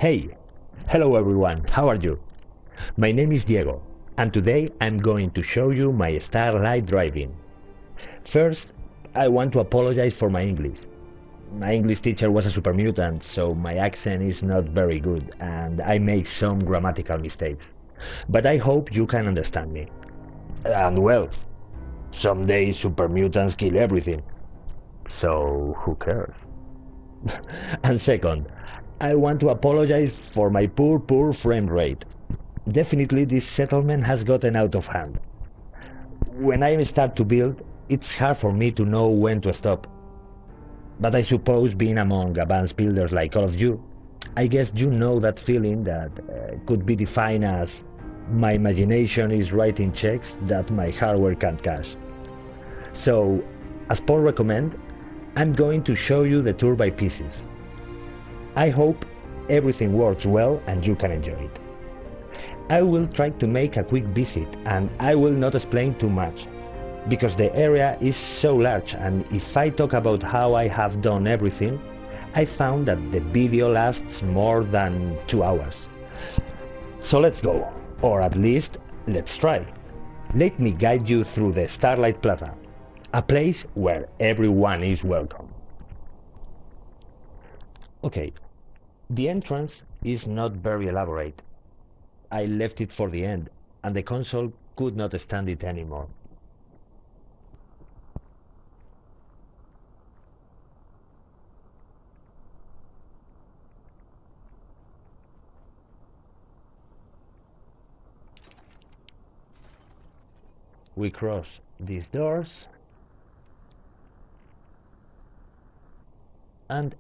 Hey, hello everyone, how are you? My name is Diego, and today I'm going to show you my Starlight driving. First, I want to apologize for my English. My English teacher was a super mutant, so my accent is not very good, and I make some grammatical mistakes. But I hope you can understand me. And well, someday super mutants kill everything, so who cares? And second, I want to apologize for my poor frame rate. Definitely this settlement has gotten out of hand. When I start to build, it's hard for me to know when to stop. But I suppose being among advanced builders like all of you, I guess you know that feeling that could be defined as my imagination is writing checks that my hardware can't cash. So, as Paul recommended, I'm going to show you the tour by pieces. I hope everything works well and you can enjoy it. I will try to make a quick visit and I will not explain too much, because the area is so large, and if I talk about how I have done everything, I found that the video lasts more than 2 hours. So let's go, or at least let's try. Let me guide you through the Starlight Plaza, a place where everyone is welcome. Okay, the entrance is not very elaborate. I left it for the end, and the console could not stand it anymore. We cross these doors and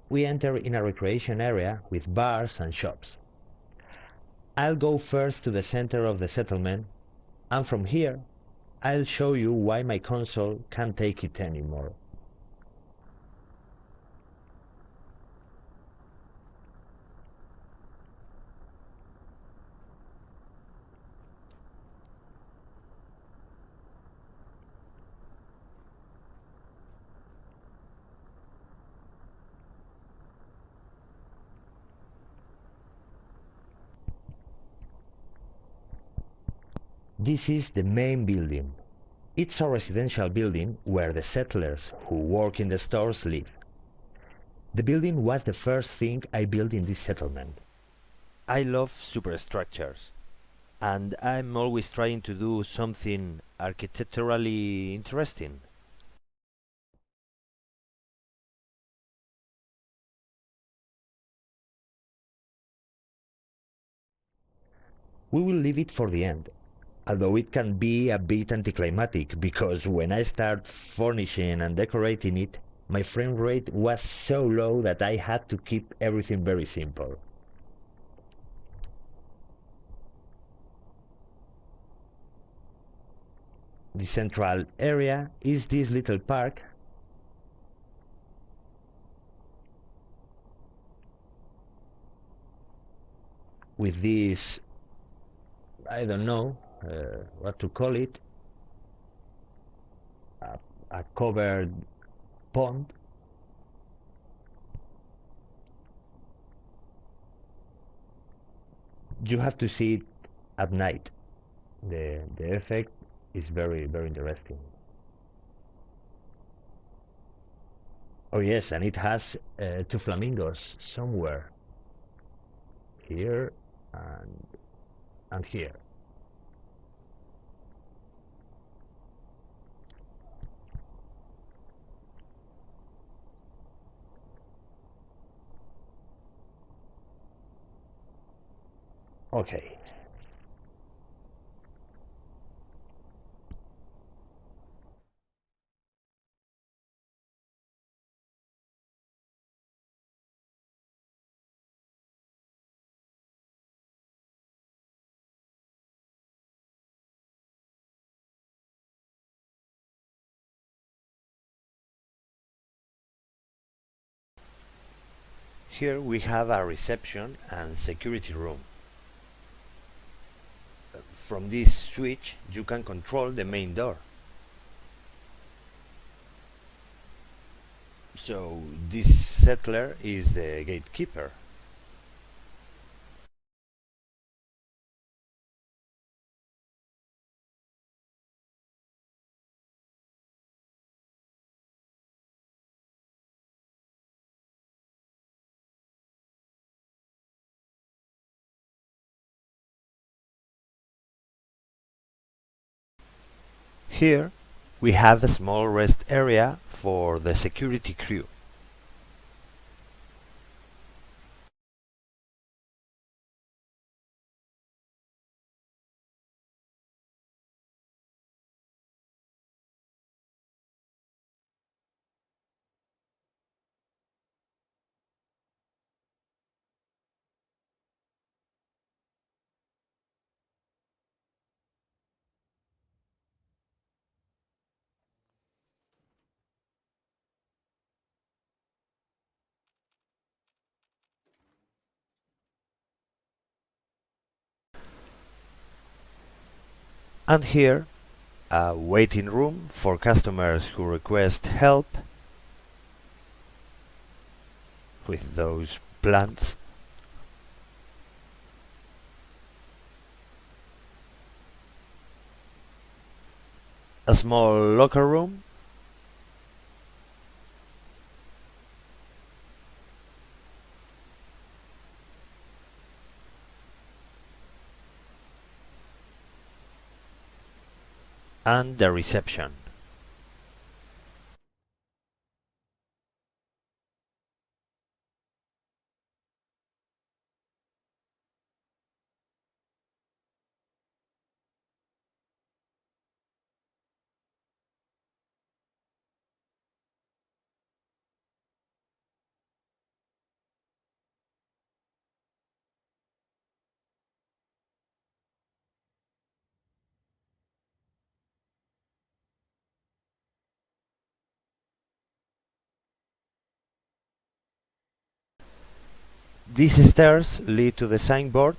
we enter in a recreation area with bars and shops. I'll go first to the center of the settlement, and from here I'll show you why my console can't take it anymore. This is the main building. It's a residential building where the settlers who work in the stores live. The building was the first thing I built in this settlement. I love superstructures, and I'm always trying to do something architecturally interesting. We will leave it for the end, although it can be a bit anticlimactic, because when I start furnishing and decorating it, my frame rate was so low that I had to keep everything very simple. The central area is this little park with this, I don't know what to call it, a covered pond. You have to see it at night. The effect is very interesting. Oh yes, and it has two flamingos somewhere here and here. Okay. Here we have a reception and security room. From this switch you can control the main door. So this settler is the gatekeeper. Here we have a small rest area for the security crew. And here, a waiting room for customers who request help with those plants. A small locker room. And the reception. These stairs lead to the signboard,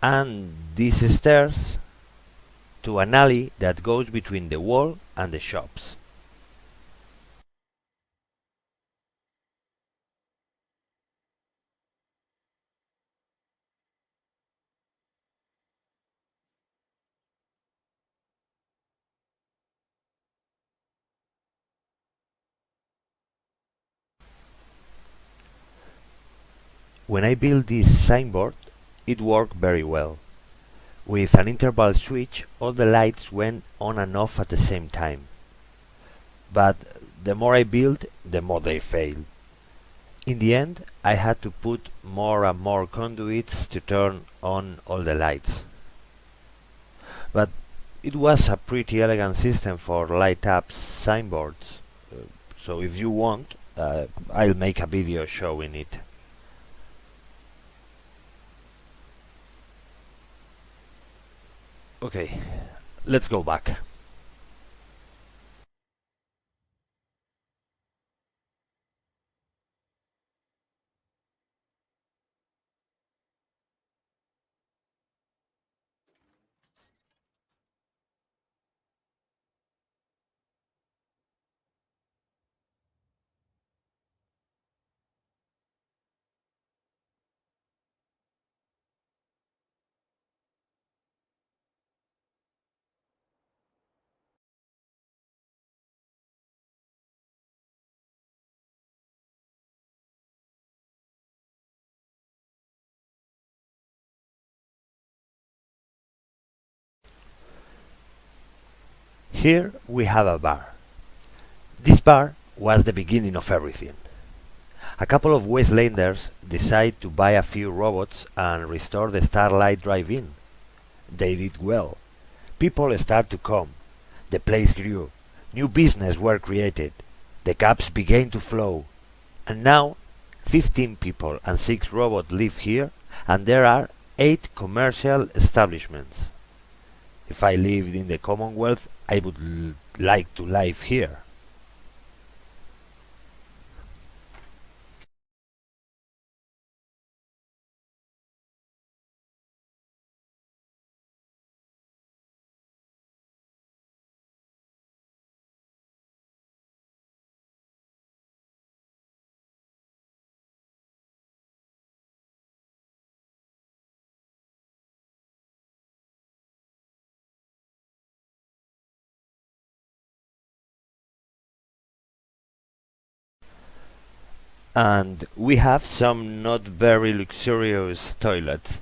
and these stairs to an alley that goes between the wall and the shops. When I built this signboard, it worked very well. With an interval switch, all the lights went on and off at the same time. But the more I built, the more they failed. In the end, I had to put more and more conduits to turn on all the lights. But it was a pretty elegant system for light-up signboards. So if you want, I'll make a video showing it. Okay, let's go back. Here we have a bar. This bar was the beginning of everything. A couple of Wastelanders decide to buy a few robots and restore the Starlight drive-in. They did well. People start to come. The place grew. New business were created. The cabs began to flow. And now 15 people and 6 robots live here, and there are 8 commercial establishments. If I lived in the Commonwealth, I would like to live here. And we have some not very luxurious toilets.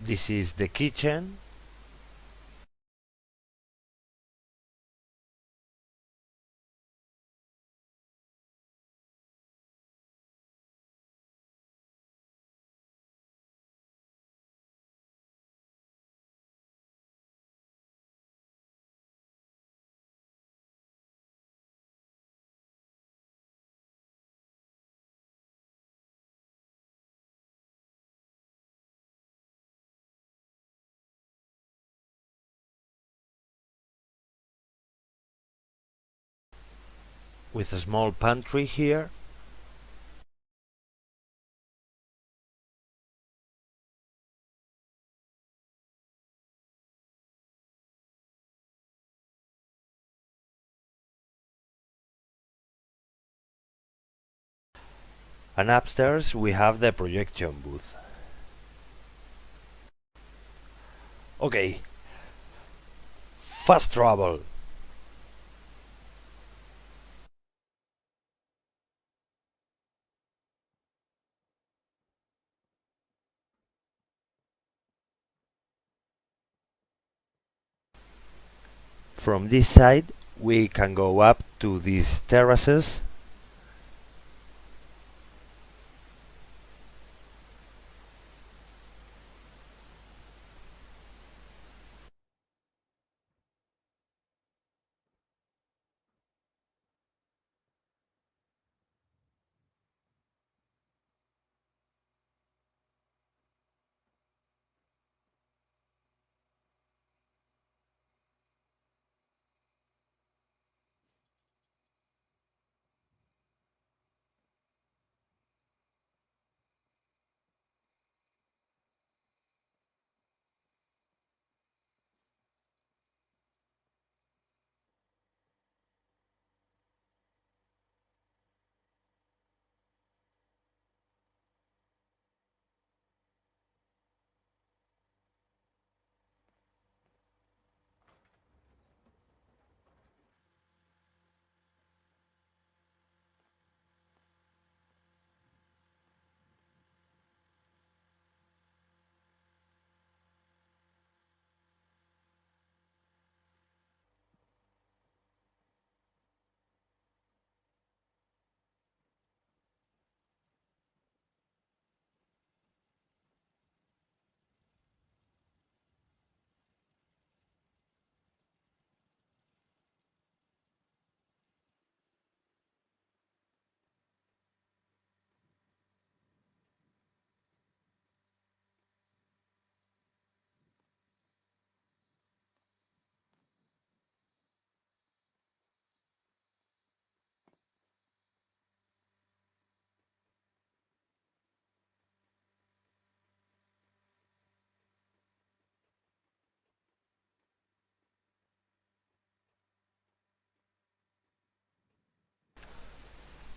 This is the kitchen. With a small pantry here. And upstairs we have the projection booth. Okay, fast travel. From this side we can go up to these terraces.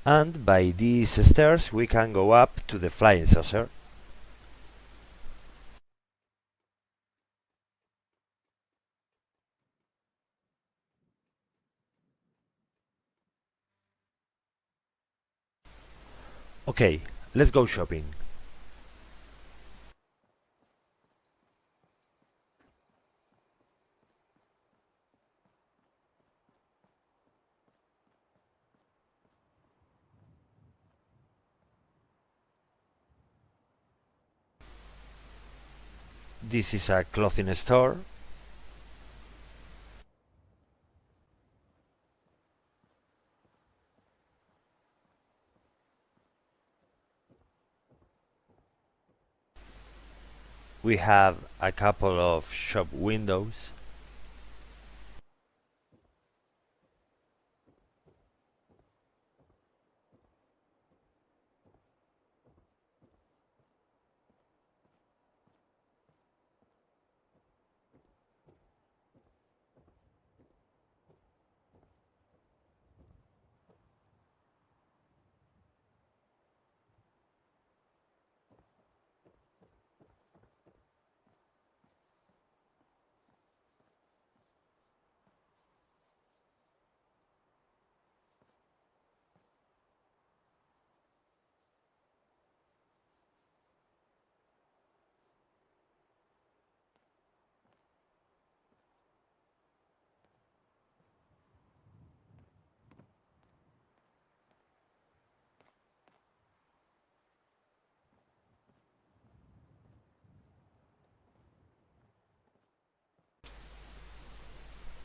And by these stairs we can go up to the flying saucer. Okay, let's go shopping. This is a clothing store. We have a couple of shop windows.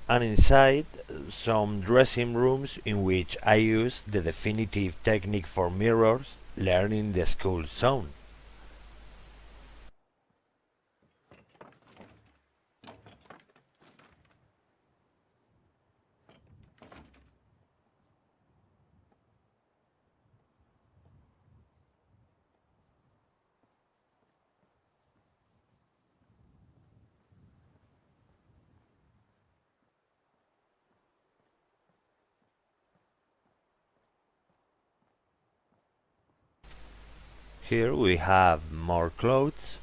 and inside some dressing rooms in which I use the definitive technique for mirrors learned in the school zone. Here we have more clothes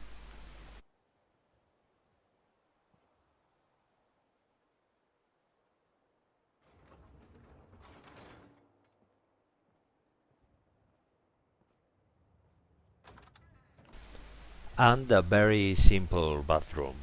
and a very simple bathroom.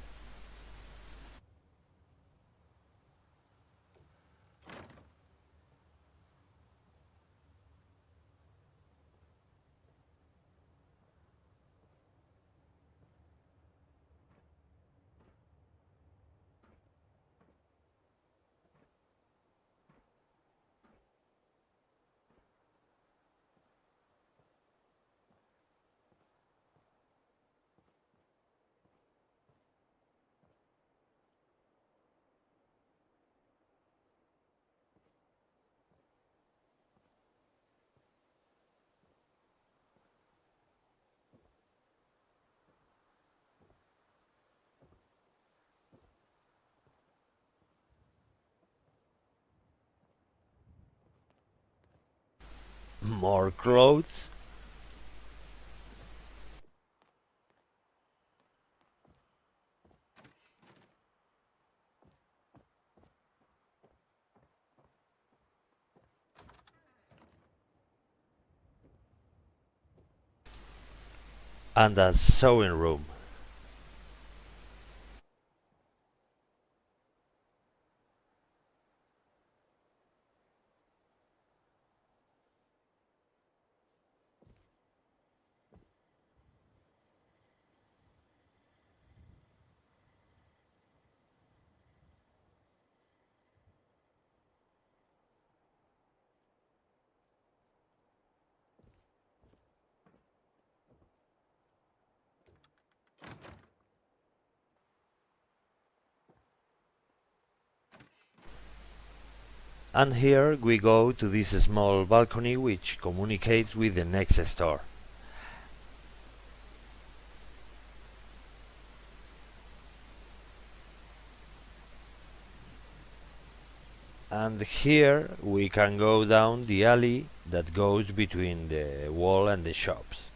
More clothes and a sewing room. And here we go to this small balcony which communicates with the next store. And here we can go down the alley that goes between the wall and the shops.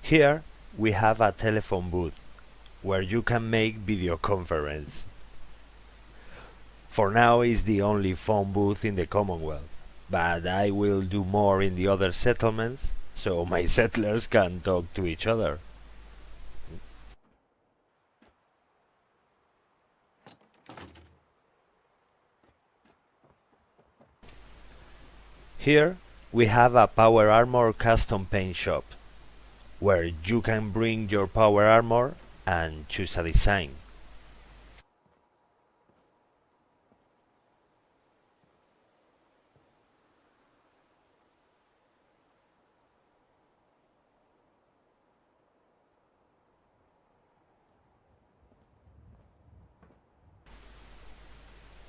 Here we have a telephone booth where you can make video conference. For now it's the only phone booth in the Commonwealth, but I will do more in the other settlements so my settlers can talk to each other. Here we have a power armor custom paint shop where you can bring your power armor and choose a design.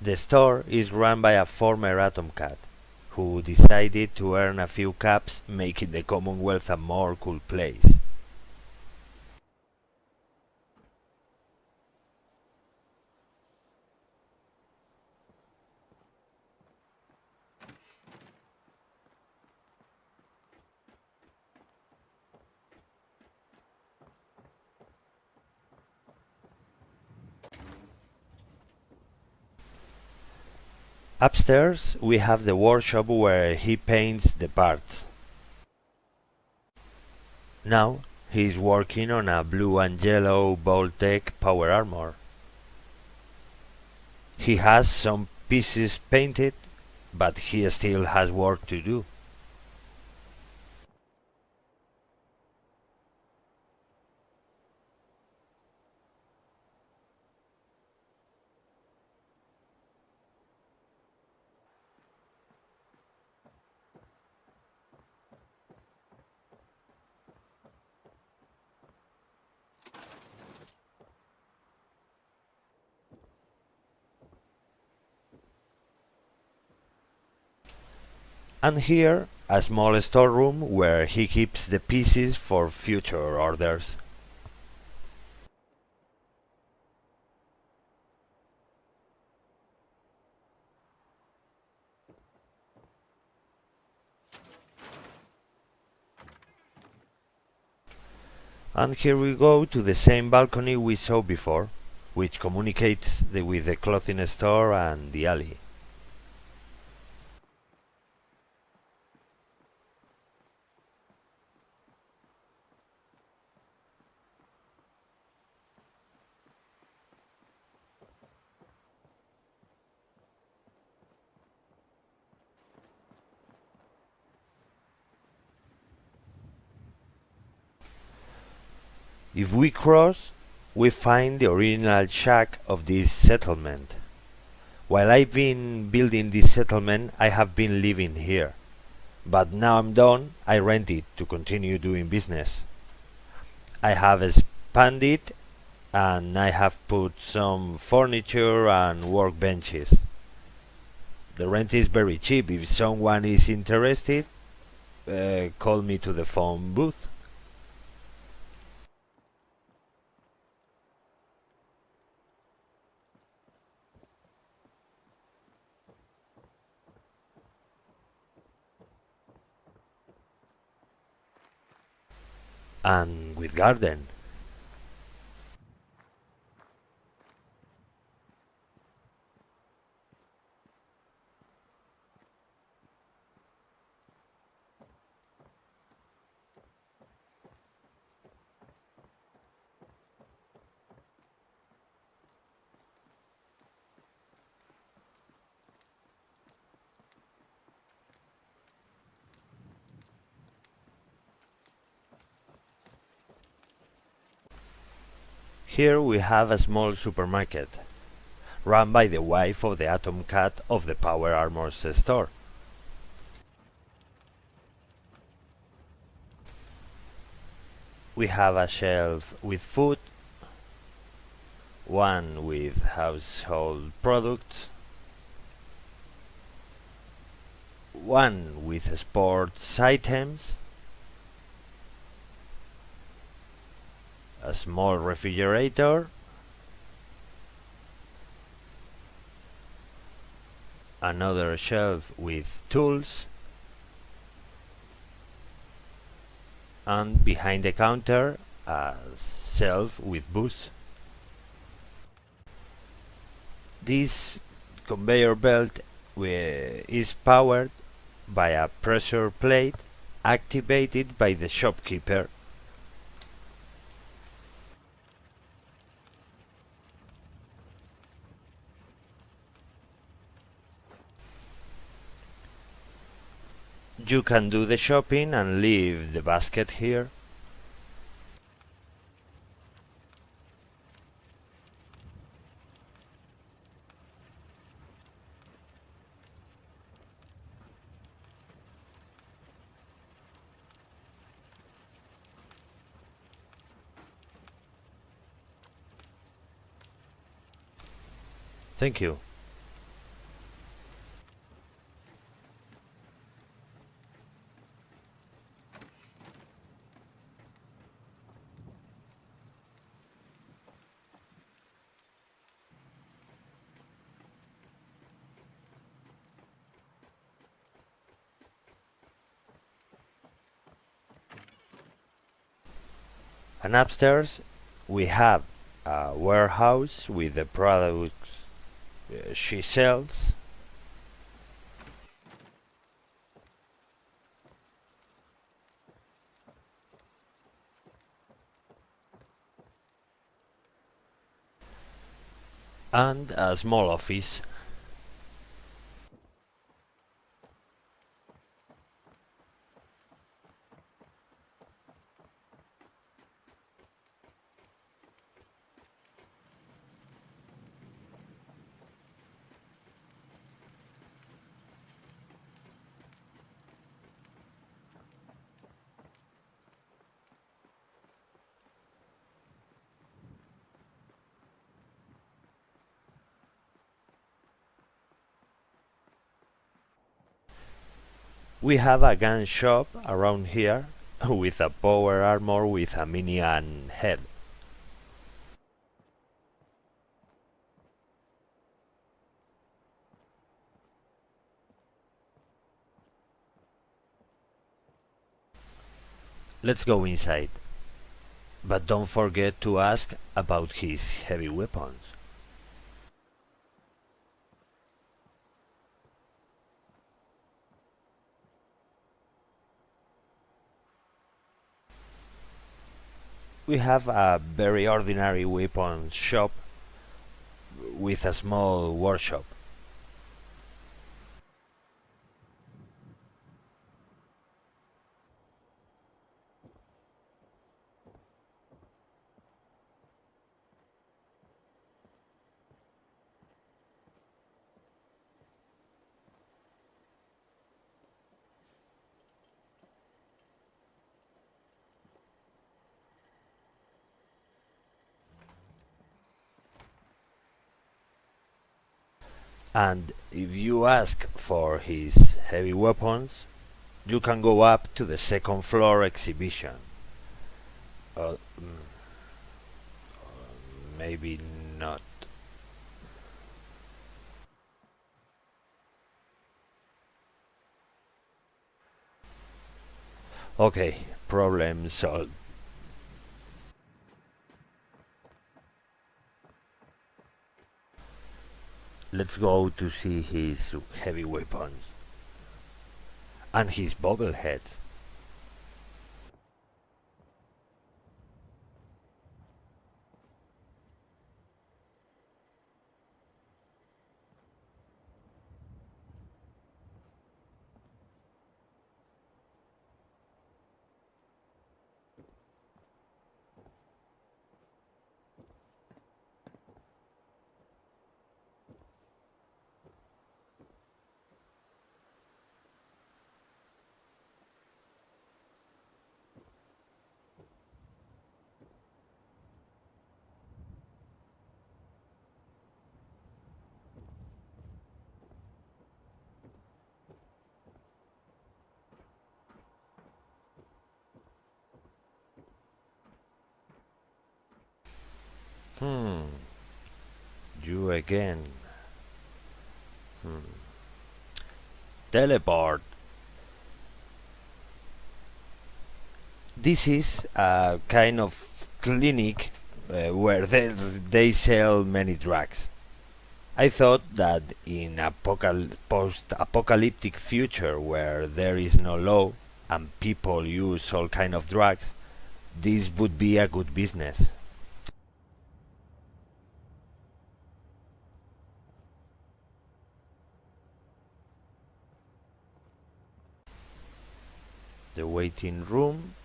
The store is run by a former Atom Cat who decided to earn a few caps making the Commonwealth a more cool place. Upstairs we have the workshop where he paints the parts. Now he is working on a blue and yellow Voltec power armor. He has some pieces painted, but he still has work to do. And here, a small storeroom where he keeps the pieces for future orders. And here we go to the same balcony we saw before, which communicates with the clothing store and the alley. If we cross, we find the original shack of this settlement. While I've been building this settlement, I have been living here. But now I'm done, I rent it to continue doing business. I have expanded and I have put some furniture and workbenches. The rent is very cheap. If someone is interested, call me to the phone booth. And with garden. Here we have a small supermarket, run by the wife of the Atom Cat of the Power Armors store. We have a shelf with food, one with household products, one with sports items, a small refrigerator, another shelf with tools, and behind the counter a shelf with booze. This conveyor belt is powered by a pressure plate activated by the shopkeeper. You can do the shopping and leave the basket here. Thank you. And upstairs we have a warehouse with the products she sells. and a small office. We have a gun shop around here with a power armor with a minigun head. Let's go inside. But don't forget to ask about his heavy weapons. We have a very ordinary weapons shop with a small workshop. And if you ask for his heavy weapons, you can go up to the second floor exhibition. Uh, mm, maybe not. Okay, problem solved. Let's go to see his heavy weapons and his bobbleheads. Hmm, you again. Hmm. Teleport. This is a kind of clinic where they sell many drugs. I thought that in a post-apocalyptic future where there is no law and people use all kind of drugs, this would be a good business. The waiting room.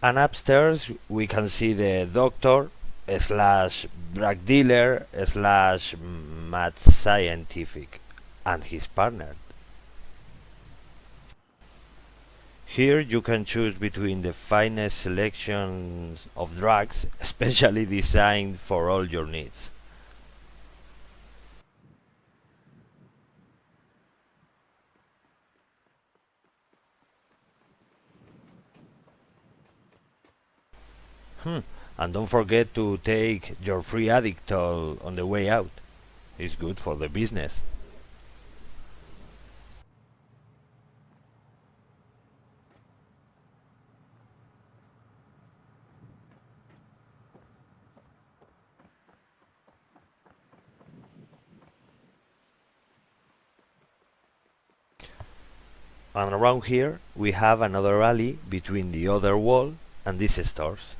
And upstairs we can see the doctor slash drug dealer slash mad scientific and his partner. Here you can choose between the finest selections of drugs, especially designed for all your needs. Hmm. And don't forget to take your free addict toll on the way out. It's good for the business. And around here we have another alley between the other wall and these stores.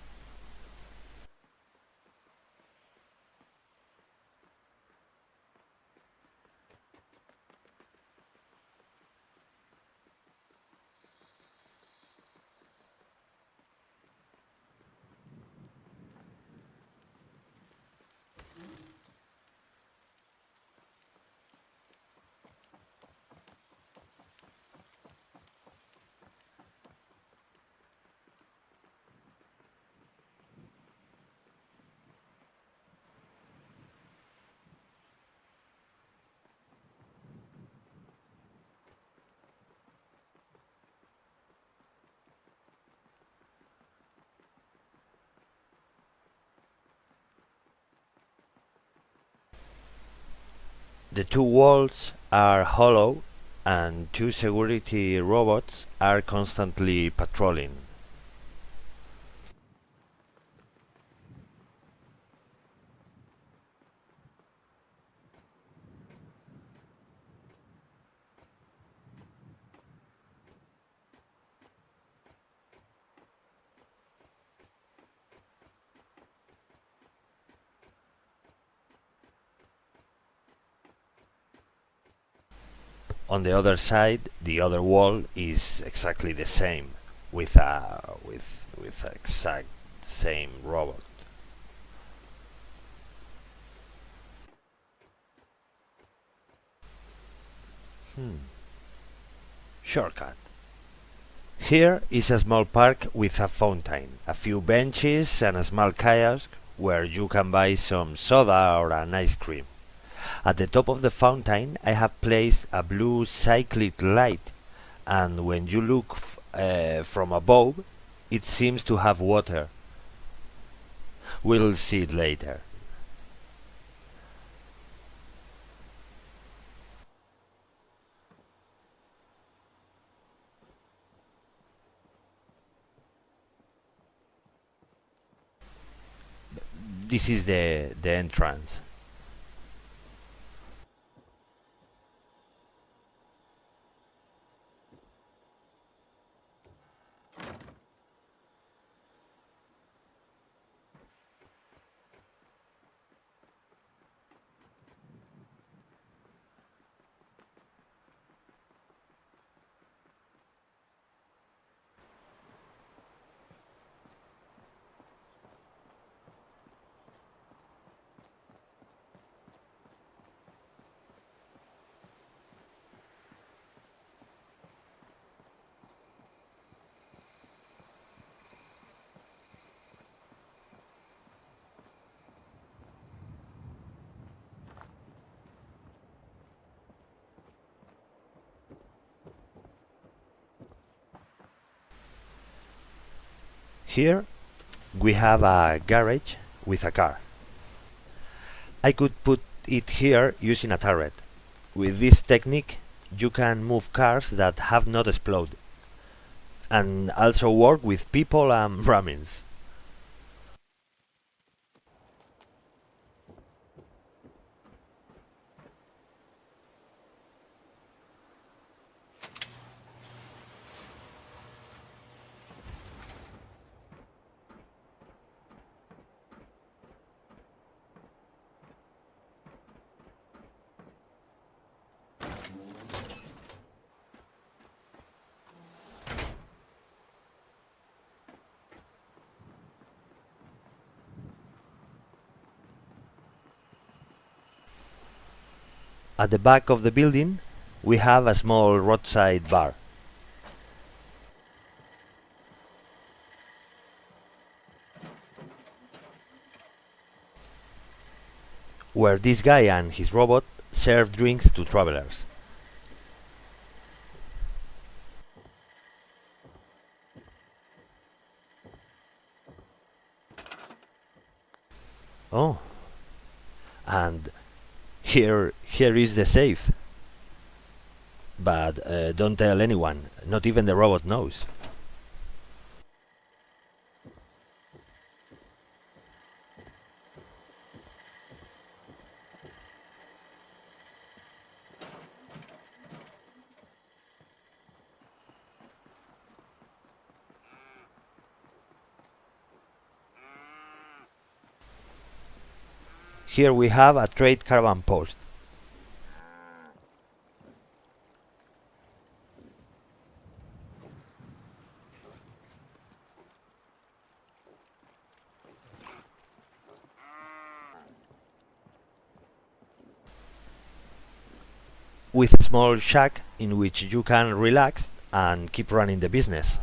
The two walls are hollow and two security robots are constantly patrolling. On the other side, the other wall is exactly the same, with exact same robot. Hmm. Shortcut. Here is a small park with a fountain, a few benches and a small kiosk where you can buy some soda or an ice cream. At the top of the fountain I have placed a blue cyclic light, and when you look from above it seems to have water. We'll see it later. This is the entrance. Here we have a garage with a car. I could put it here using a turret. With this technique you can move cars that have not exploded, and also work with people and rammings. At the back of the building we have a small roadside bar. Where this guy and his robot serve drinks to travelers. Oh, and here is the safe. But don't tell anyone, not even the robot knows. Here we have a trade caravan post. With a small shack in which you can relax and keep running the business.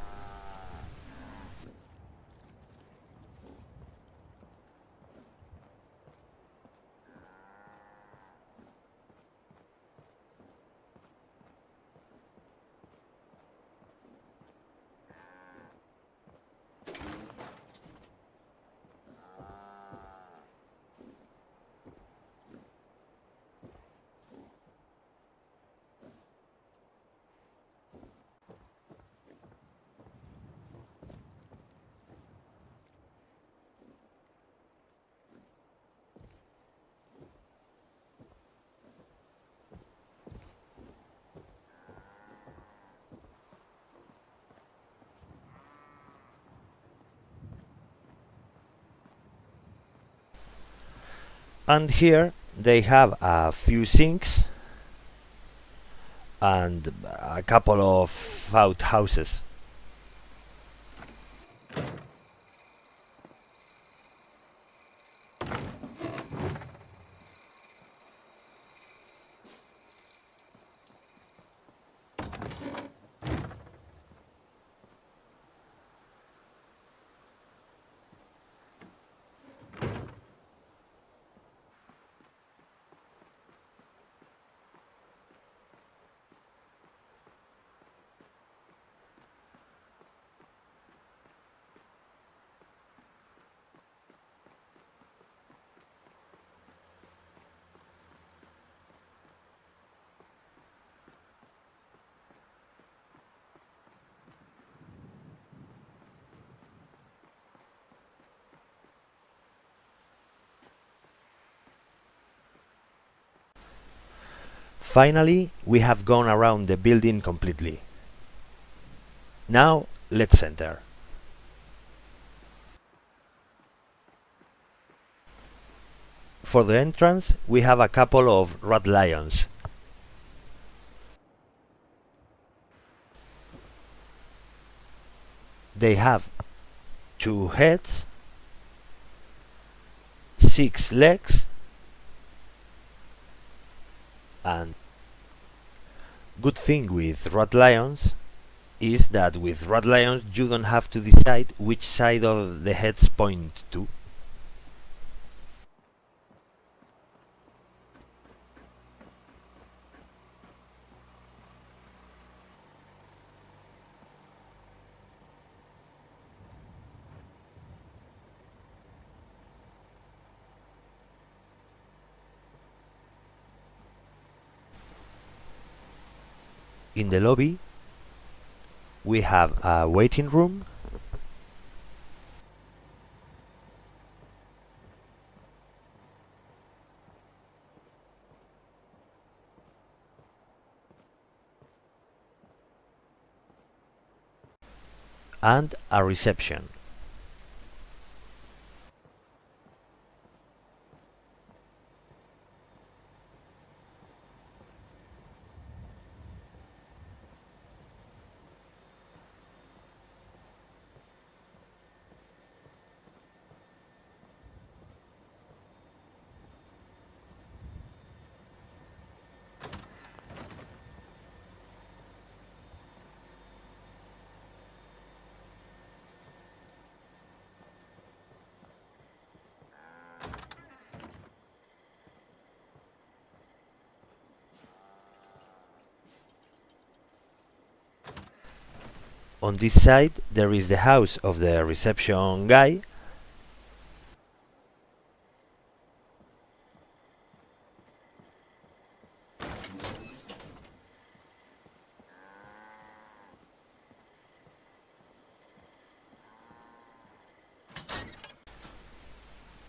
And here they have a few sinks and a couple of outhouses. Finally, we have gone around the building completely. Now, let's enter. For the entrance, we have a couple of rat lions. They have 2 heads, 6 legs, and good thing with rat lions is that with rat lions you don't have to decide which side of the heads point to. In the lobby we have a waiting room, and a reception. On this side there is the house of the reception guy,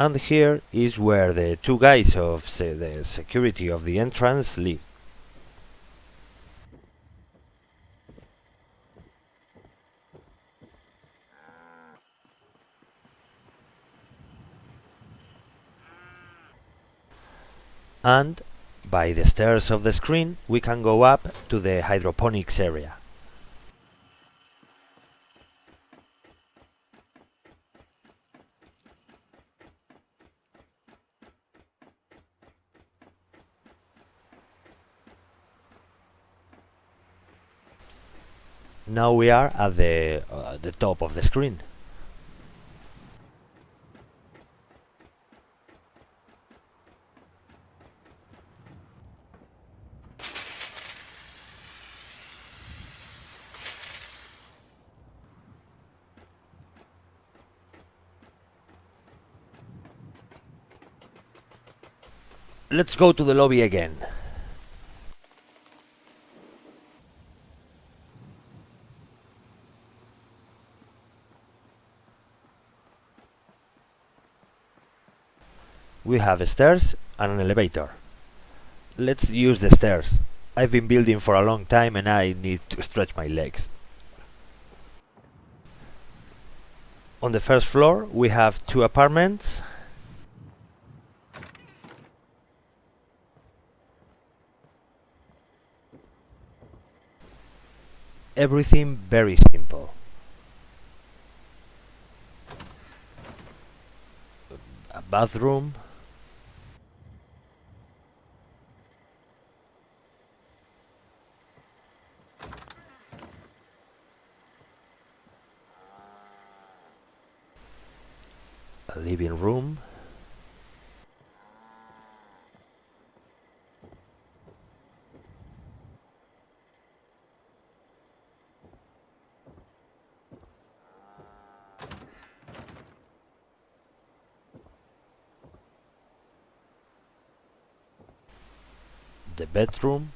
And here is where the two guys of the security of the entrance live. And by the stairs of the screen we can go up to the hydroponics area. Now we are at the top of the screen. Let's go to the lobby again. We have stairs and an elevator. Let's use the stairs. I've been building for a long time and I need to stretch my legs. On the first floor we have two apartments. Everything very simple. A bathroom, a living room, the bedroom,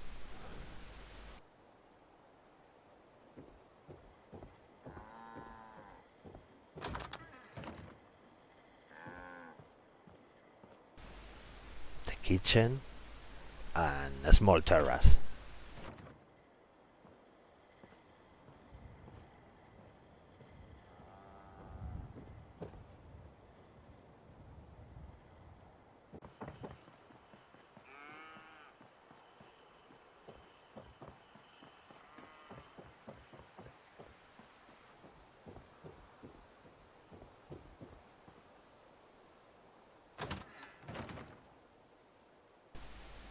the kitchen, and a small terrace.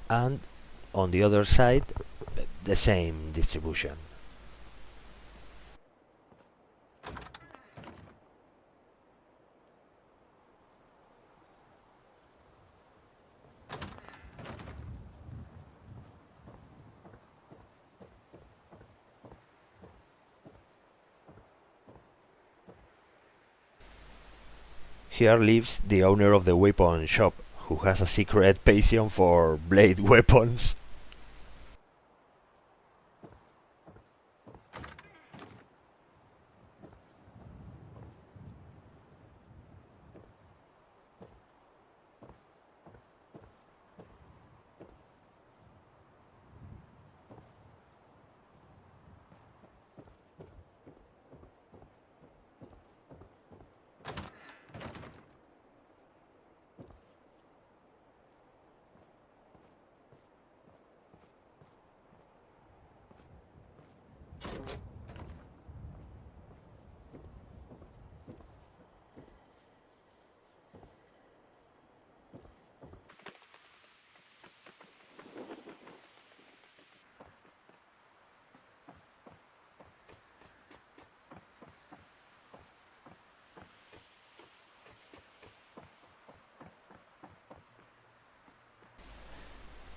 And on the other side the same distribution. Here lives the owner of the weapon shop, who has a secret passion for blade weapons.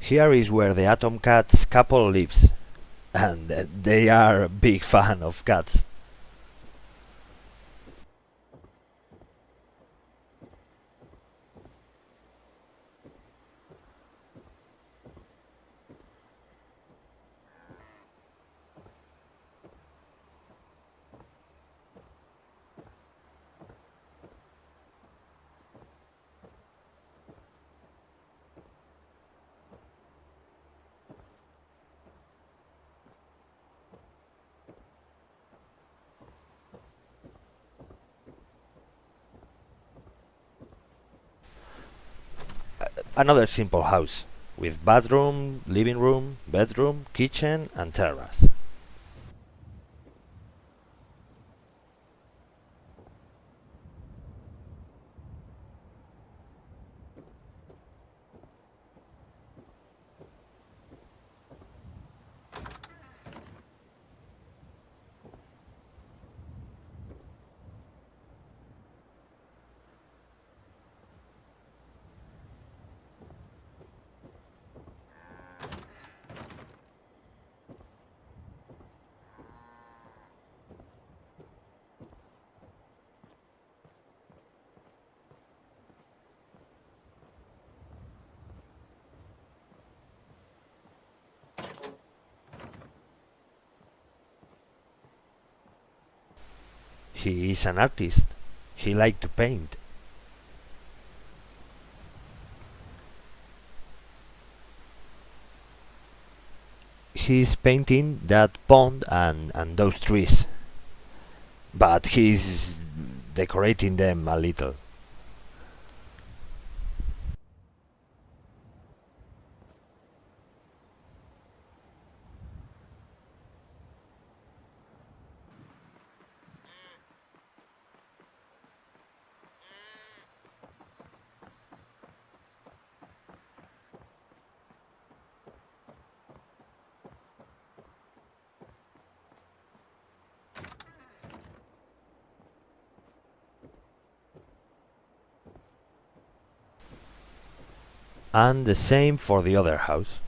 Here is where the Atom Cats couple lives, and they are a big fan of cats. Another simple house, with bathroom, living room, bedroom, kitchen and terrace. He is an artist. He liked to paint. He is painting that pond and those trees, but he's decorating them a little. And the same for the other house.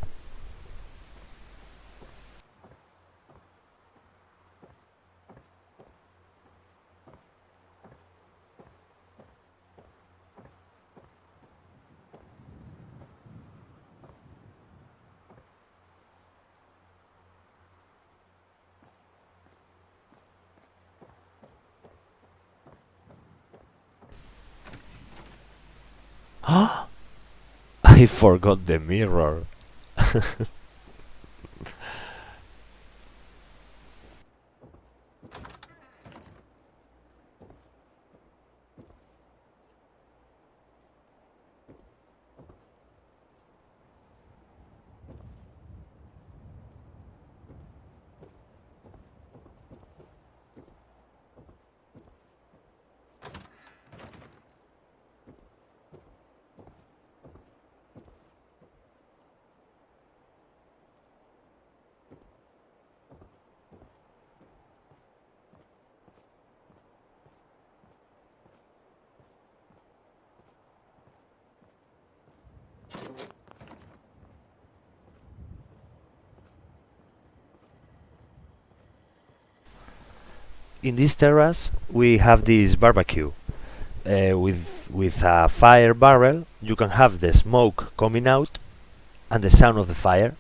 Ah! I forgot the mirror. In this terrace we have this barbecue with a fire barrel. You can have the smoke coming out and the sound of the fire.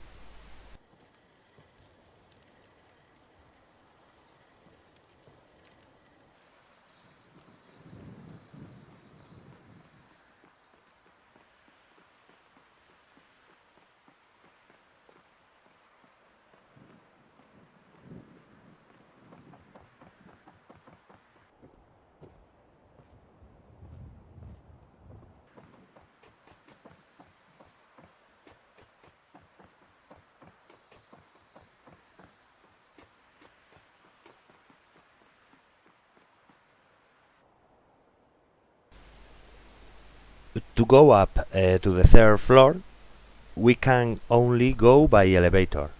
To go up to the third floor, we can only go by elevator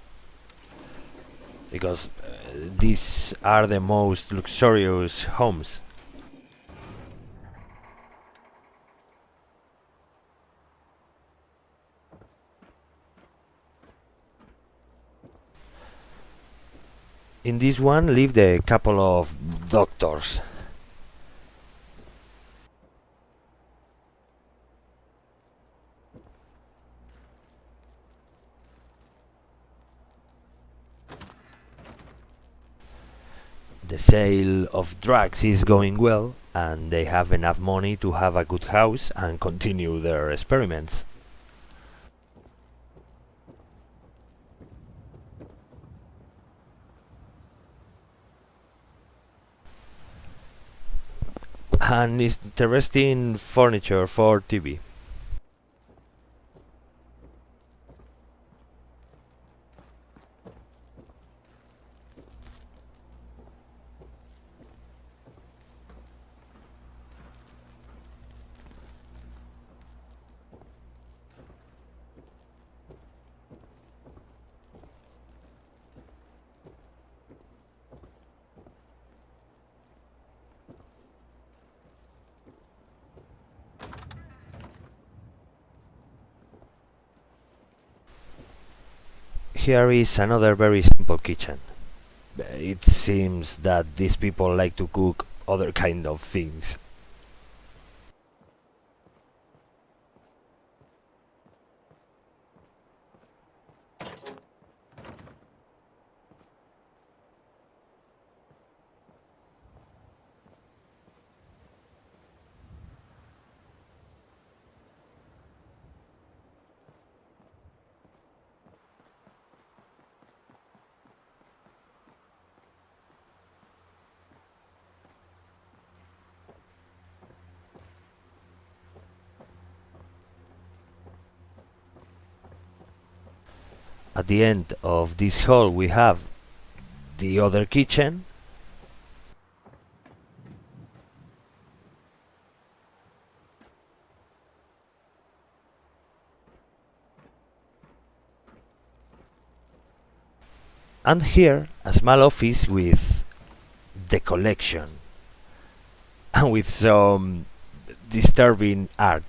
because these are the most luxurious homes. In this one lived a couple of doctors. The sale of drugs is going well, and they have enough money to have a good house and continue their experiments. And interesting furniture for TV. Here is another very simple kitchen. It seems that these people like to cook other kind of things. At the end of this hall we have the other kitchen, and here a small office with the collection and with some disturbing art.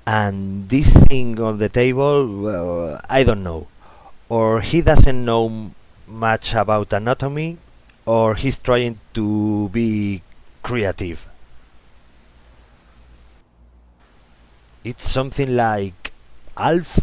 And this thing on the table, well, I don't know. Or he doesn't know much about anatomy, or he's trying to be creative. It's something like Alf.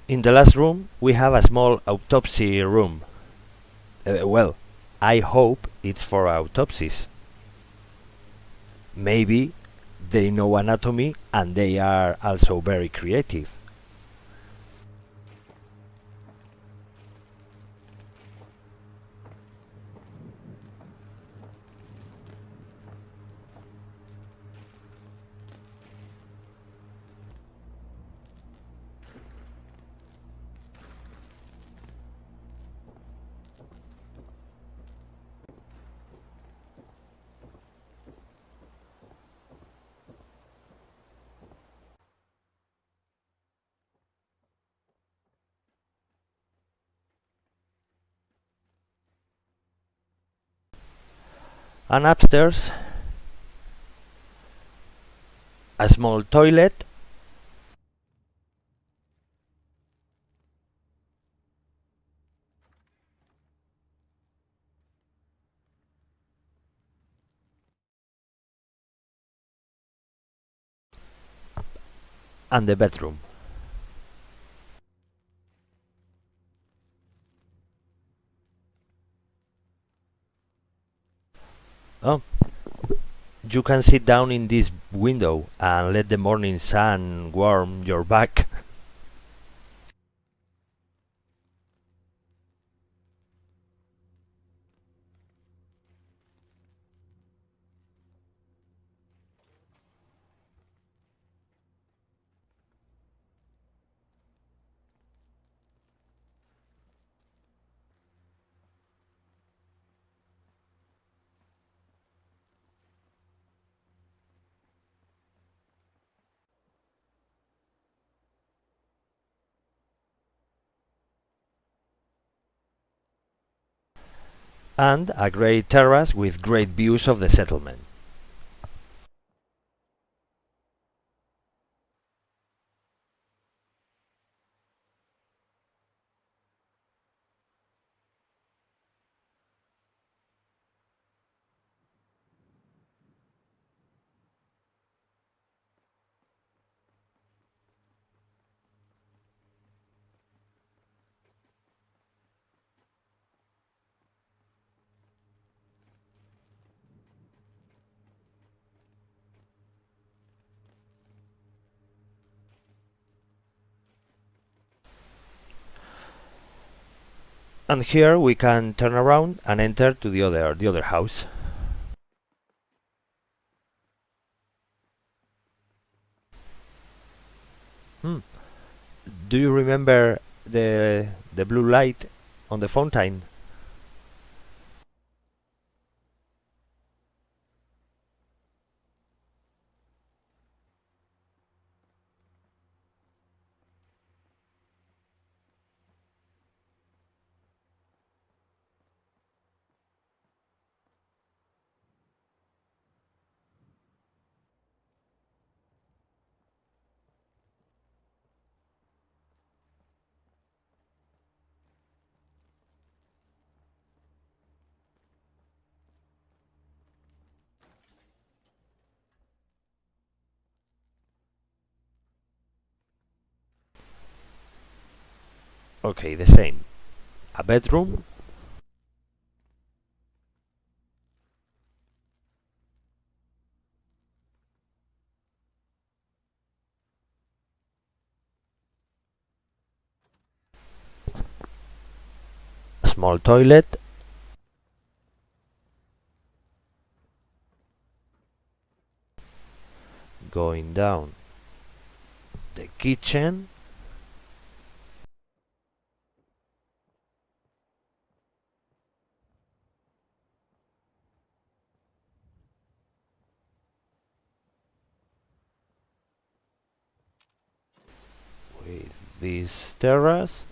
In the last room, we have a small autopsy room. Well, I hope it's for autopsies. Maybe they know anatomy and they are also very creative. And upstairs, a small toilet and the bedroom. Oh, you can sit down in this window and let the morning sun warm your back. And a great terrace with great views of the settlement. And here we can turn around and enter to the other house. Hmm. Do you remember the blue light on the fountain? Okay, the same. A bedroom, a small toilet, going down the kitchen, with this terrace,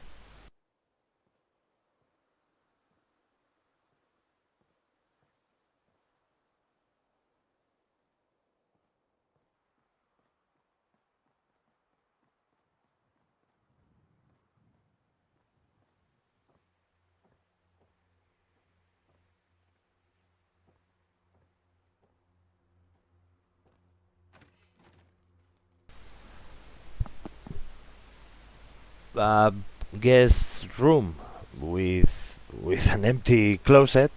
a guest room with an empty closet,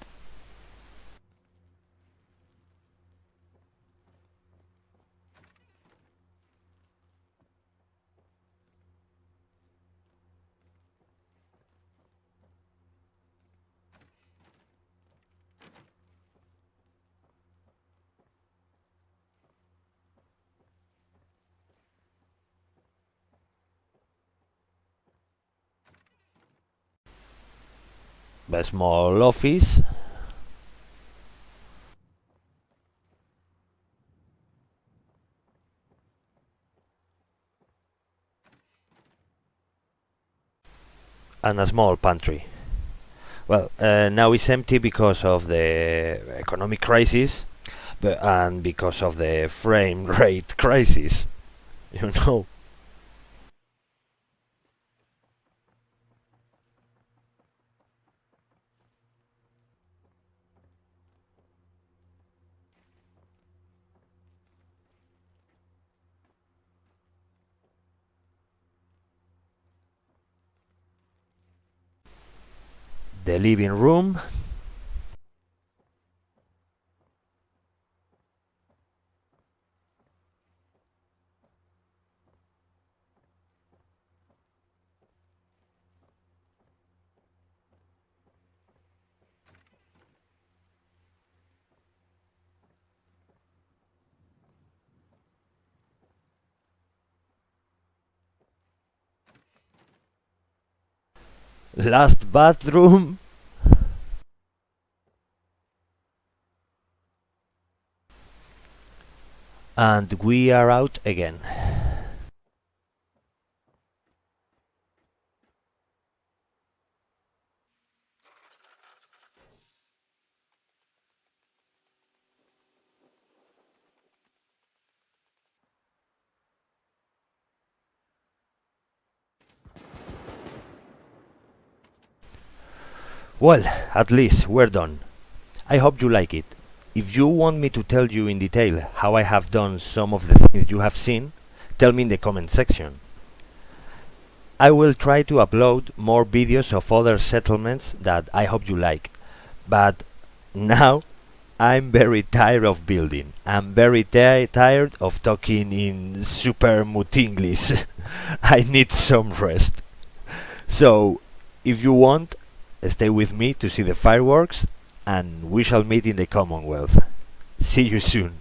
a small office, and a small pantry. Well, now it's empty because of the economic crisis, and because of the frame rate crisis. You know, the living room, last bathroom, and we are out again. Well, at least we're done. I hope you like it. If you want me to tell you in detail how I have done some of the things you have seen, tell me in the comment section. I will try to upload more videos of other settlements that I hope you like. But now I'm very tired of building. I'm very tired of talking in super mut English. I need some rest. So, if you want, stay with me to see the fireworks, and we shall meet in the Commonwealth. See you soon.